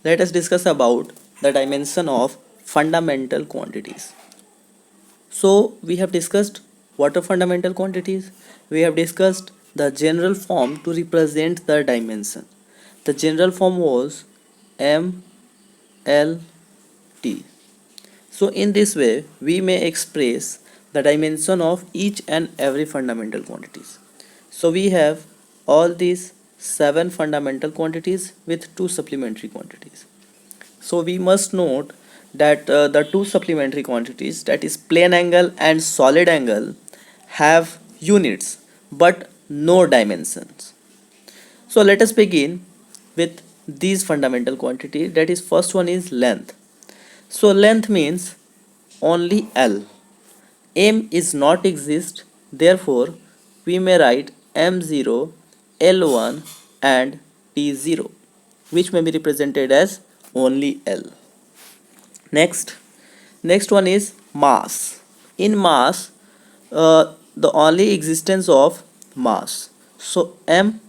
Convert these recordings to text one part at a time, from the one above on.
Let us discuss about the dimension of fundamental quantities. So we have discussed what are fundamental quantities. We have discussed the general form to represent the dimension. The general form was M L T. So in this way we may express the dimension of each and every fundamental quantities. So we have all these 7 fundamental quantities with 2 supplementary quantities. So we must note that the 2 supplementary quantities, that is plane angle and solid angle, have units but no dimensions. So let us begin with these fundamental quantities. That is, first one is length. So length means only L. M is not exist, therefore we may write M0, L1 and T0, which may be represented as only L. Next one is mass. In mass, the only existence of mass. So M,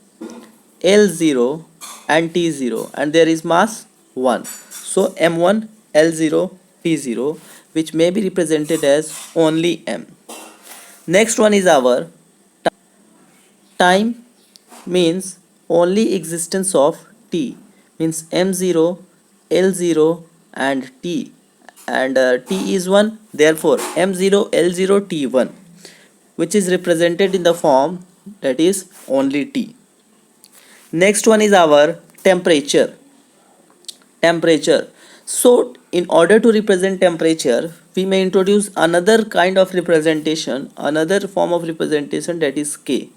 L0 and T0, and there is mass 1. So M1, L0, T0, which may be represented as only M. Next one is our time, means only existence of T, means M0, L0 and T, and T is 1, therefore M0, L0, T1, which is represented in the form that is only T. Next one is our temperature. So in order to represent temperature, we may introduce another kind of representation, another form of representation, that is K.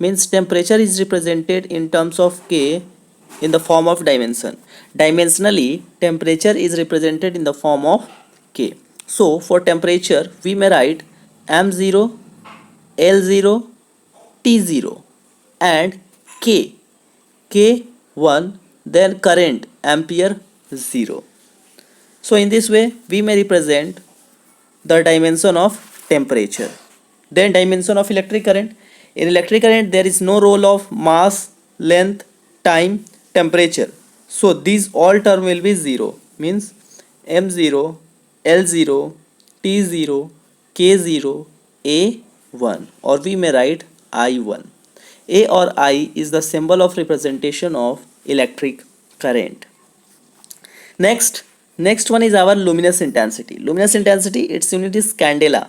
Means temperature is represented in terms of K in the form of dimension. Dimensionally, temperature is represented in the form of K. So for temperature, we may write M0, L0, T0 and K. K1, then current ampere 0. So in this way, we may represent the dimension of temperature. Then dimension of electric current. In electric current, there is no role of mass, length, time, temperature. So these all term will be 0. Means M0, L0, T0, K0, A1, or we may write I1. A or I is the symbol of representation of electric current. Next one is our luminous intensity. Luminous intensity, its unit is candela.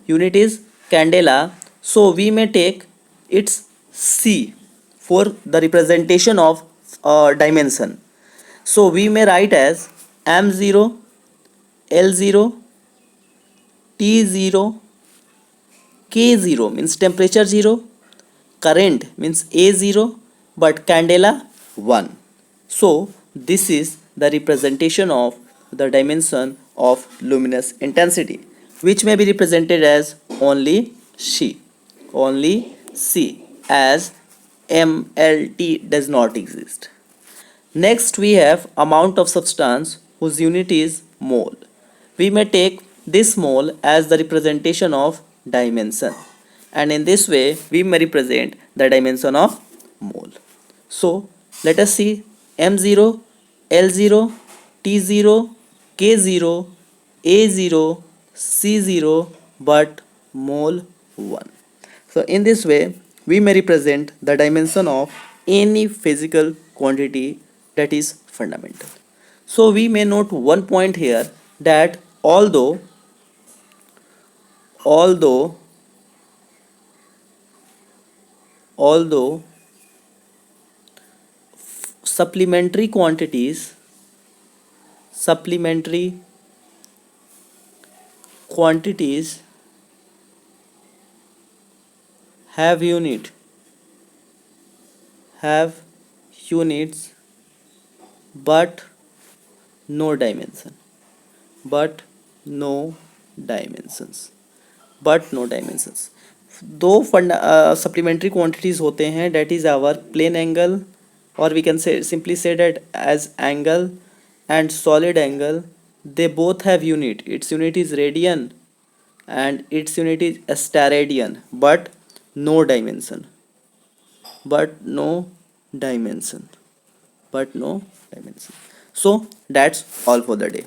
Unit is candela. So we may take its C for the representation of dimension. So we may write as M0, L0, T0, K0, means temperature 0, current means A0, but candela 1. So this is the representation of the dimension of luminous intensity, which may be represented as only C, as MLT does not exist. Next we have amount of substance whose unit is mole. We may take this mole as the representation of dimension, and in this way we may represent the dimension of mole. So let us see M0, L0, T0, K0, A0, C0, but mole 1. So in this way we may represent the dimension of any physical quantity that is fundamental. So we may note one point here, that although supplementary quantities have units but no dimension, but no dimensions दो supplementary quantities होते हैं, that is our plane angle, or we can say simply say that as angle, and solid angle. They both have unit. Its unit is radian and its unit is steradian, but no dimension, but no dimension. dimension. So that's all for the day.